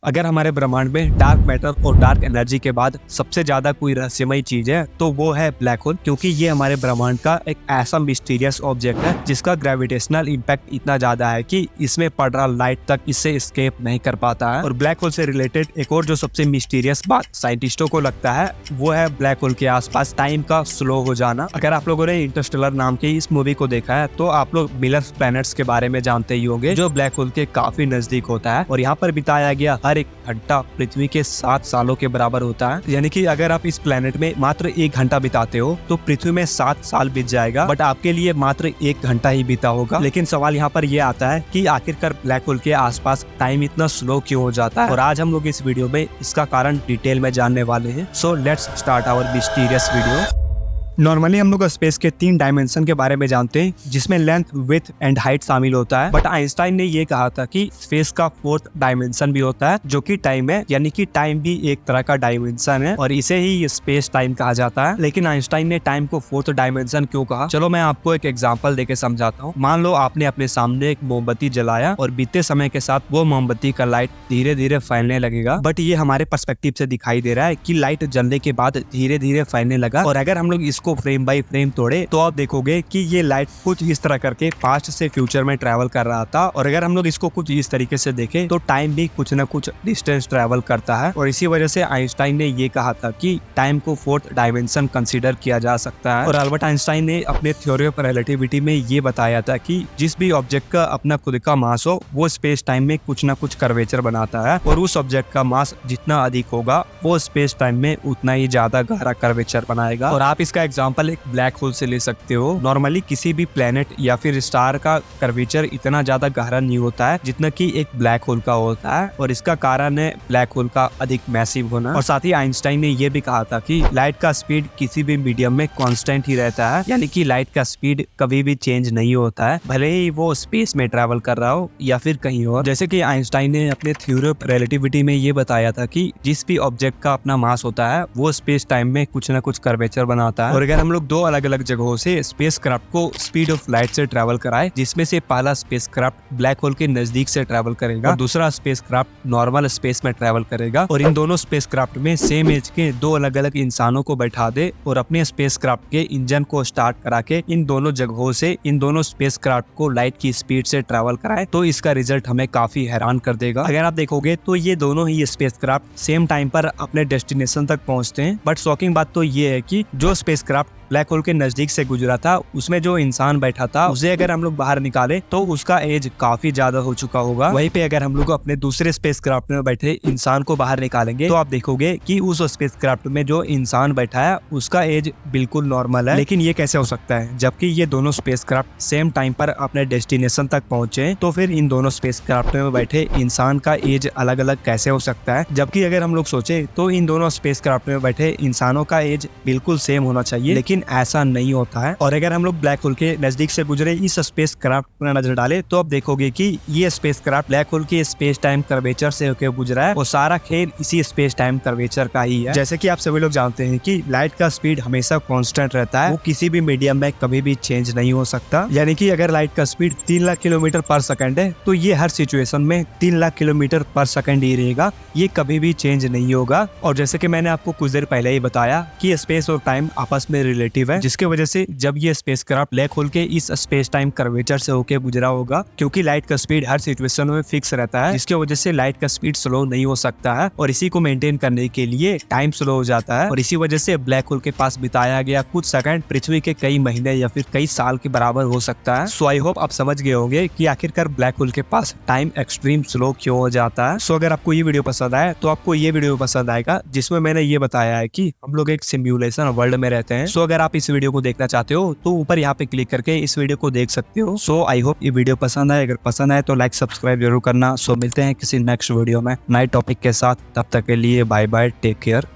अगर हमारे ब्रह्मांड में डार्क मैटर और डार्क एनर्जी के बाद सबसे ज्यादा कोई रहस्यमयी चीज है तो वो है ब्लैक होल, क्योंकि ये हमारे ब्रह्मांड का एक ऐसा मिस्टीरियस ऑब्जेक्ट है जिसका ग्रेविटेशनल इम्पैक्ट इतना ज्यादा है कि इसमें पड़ रहा लाइट तक इससे एस्केप नहीं कर पाता है। और ब्लैक होल से रिलेटेड एक और जो सबसे मिस्टीरियस बात साइंटिस्टों को लगता है वो है ब्लैक होल के आसपास टाइम का स्लो हो जाना। अगर आप लोगों ने इंटरस्टेलर नाम की इस मूवी को देखा है तो आप लोग मिलर प्लैनेट्स के बारे में जानते ही होंगे, जो ब्लैक होल के काफी नजदीक होता है और यहाँ पर बिताया गया हर एक घंटा पृथ्वी के 7 सालों के बराबर होता है। यानी कि अगर आप इस प्लेनेट में मात्र 1 घंटा बिताते हो तो पृथ्वी में 7 साल बीत जाएगा, बट आपके लिए मात्र 1 घंटा ही बीता होगा। लेकिन सवाल यहाँ पर यह आता है कि आखिरकार ब्लैक होल के आसपास टाइम इतना स्लो क्यों हो जाता है, और आज हम लोग इस वीडियो में इसका कारण डिटेल में जानने वाले हैं। So let's start our mysterious video. Normally हम लोग स्पेस के 3 डायमेंशन के बारे में जानते हैं, जिसमें लेंथ, विड्थ एंड हाइट शामिल होता है। बट आइंस्टाइन ने ये कहा था कि स्पेस का 4th डायमेंशन भी होता है जो कि टाइम है, यानी कि टाइम भी एक तरह का डायमेंशन है और इसे ही स्पेस टाइम कहा जाता है। लेकिन आइंस्टाइन ने टाइम को 4th डायमेंशन क्यों कहा, चलो मैं आपको एक एग्जांपल देके समझाता हूँ। मान लो आपने अपने सामने एक मोमबत्ती जलाया और बीते समय के साथ वो मोमबत्ती का लाइट धीरे धीरे फैलने लगेगा, बट ये हमारे पर्सपेक्टिव से दिखाई दे रहा है कि लाइट जलने के बाद धीरे धीरे फैलने लगा। और अगर हम लोग इसको फ्रेम बाय फ्रेम तोड़े तो आप देखोगे कि ये लाइट कुछ इस तरह करके पास्ट से फ्यूचर में ट्रैवल कर रहा था। और अगर हम लोग इसको कुछ इस तरीके से देखें तो टाइम भी कुछ न कुछ डिस्टेंस ट्रैवल करता है। और इसी वजह से आइंस्टाइन ने ये कहा था कि टाइम को 4th डायमेंशन कंसीडर किया जा सकता है। और अल्बर्ट आइंस्टाइन ने अपने थ्योरी ऑफ रिलेटिविटी में ये बताया था कि जिस भी ऑब्जेक्ट का अपना खुद का मास हो वो स्पेस टाइम में कुछ न कुछ कर्वेचर बनाता है, और उस ऑब्जेक्ट का मास जितना अधिक होगा वो स्पेस टाइम में उतना ही ज्यादा गहरा कर्वेचर बनाएगा। और आप इसका एग्जांपल एक ब्लैक होल से ले सकते हो। नॉर्मली किसी भी प्लेनेट या फिर स्टार का कर्वेचर इतना ज्यादा गहरा नहीं होता है जितना कि एक ब्लैक होल का होता है, और इसका कारण है ब्लैक होल का अधिक मैसिव होना। और साथ ही आइंस्टाइन ने यह भी कहा था कि लाइट का स्पीड किसी भी मीडियम में कांस्टेंट ही रहता है, यानी कि लाइट का स्पीड कभी भी चेंज नहीं होता है, भले ही वो स्पेस में ट्रैवल कर रहा हो या फिर कहीं और। जैसे कि आइंस्टाइन ने अपने थ्योरी ऑफ रिलेटिविटी में ये बताया था कि जिस भी ऑब्जेक्ट का अपना मास होता है वो स्पेस टाइम में कुछ न कुछ कर्वेचर बनाता है। और अगर हम लोग 2 अलग अलग जगहों से स्पेसक्राफ्ट को स्पीड ऑफ लाइट से ट्रैवल कराए, जिसमें से पहला स्पेसक्राफ्ट ब्लैक होल के नजदीक से ट्रैवल करेगा और दूसरा स्पेसक्राफ्ट नॉर्मल स्पेस में ट्रैवल करेगा, और इन दोनों स्पेसक्राफ्ट में सेम एज के 2 अलग अलग इंसानों को बैठा दे और अपने स्पेसक्राफ्ट के इंजन को स्टार्ट करा के इन दोनों जगहों से इन दोनों स्पेसक्राफ्ट को लाइट की स्पीड से ट्रैवल कराए, तो इसका रिजल्ट हमें काफी हैरान कर देगा। अगर आप देखोगे तो ये दोनों ही स्पेसक्राफ्ट सेम टाइम पर अपने डेस्टिनेशन तक पहुंचते हैं। बट शॉकिंग बात तो ये है कि जो स्पेसक्राफ्ट ब्लैक होल के नजदीक से गुजरा था उसमें जो इंसान बैठा था उसे अगर हम लोग बाहर निकाले तो उसका एज काफी ज्यादा हो चुका होगा। वहीं पे अगर हम लोग अपने दूसरे स्पेसक्राफ्ट में बैठे इंसान को बाहर निकालेंगे तो आप देखोगे कि उस स्पेसक्राफ्ट में जो इंसान बैठा है उसका एज बिल्कुल नॉर्मल है। लेकिन ये कैसे हो सकता है जबकि ये दोनों स्पेसक्राफ्ट सेम टाइम पर अपने डेस्टिनेशन तक पहुंचे, तो फिर इन दोनों स्पेसक्राफ्ट में बैठे इंसान का एज अलग अलग कैसे हो सकता है? जबकि अगर हम लोग सोचे तो इन दोनों स्पेसक्राफ्ट में बैठे इंसानों का एज बिल्कुल सेम होना चाहिए, लेकिन ऐसा नहीं होता है। और अगर हम लोग ब्लैक होल के नजदीक से गुजरे इस स्पेस क्राफ्ट पर नजर डाले तो आप देखोगे कि ये स्पेस क्राफ्ट ब्लैक होल के स्पेस टाइम कर्वेचर से होकर गुजरा है, और सारा खेल इसी स्पेस टाइम कर्वेचर का ही है। जैसे कि आप सभी लोग जानते हैं कि लाइट का स्पीड हमेशा कांस्टेंट रहता है, वो किसी भी मीडियम में कभी भी चेंज नहीं हो सकता। यानी कि अगर लाइट का स्पीड 3 लाख किलोमीटर पर सेकंड है तो ये हर सिचुएशन में 3 लाख किलोमीटर पर सेकंड ही रहेगा, ये कभी भी चेंज नहीं होगा। और जैसे कि मैंने आपको कुछ देर पहले ही बताया कि स्पेस और टाइम आपस में रिलेटिव है, जिसकी वजह से जब ये स्पेसक्राफ्ट ब्लैक होल के इस स्पेस टाइम कर्वेचर से होके गुजरा होगा, क्योंकि लाइट का स्पीड हर सिचुएशन में फिक्स रहता है, जिसकी वजह से लाइट का स्पीड स्लो नहीं हो सकता है, और इसी को मेंटेन करने के लिए टाइम स्लो हो जाता है। और इसी वजह से ब्लैक होल के पास बिताया गया कुछ सेकंड पृथ्वी के कई महीने या फिर कई साल के बराबर हो सकता है। सो आई होप आप समझ गए होंगे कि आखिरकार ब्लैक होल के पास टाइम एक्सट्रीम स्लो क्यों हो जाता है। सो अगर आपको ये वीडियो पसंद आया तो आपको ये वीडियो पसंद आएगा जिसमें मैंने ये बताया है कि हम लोग एक सिमुलेशन वर्ल्ड में रहते हैं। सो अगर आप इस वीडियो को देखना चाहते हो तो ऊपर यहाँ पे क्लिक करके इस वीडियो को देख सकते हो। सो आई होप ये वीडियो पसंद आए, अगर पसंद आए तो लाइक सब्सक्राइब जरूर करना। सो मिलते हैं किसी नेक्स्ट वीडियो में नए टॉपिक के साथ, तब तक के लिए बाय बाय, टेक केयर।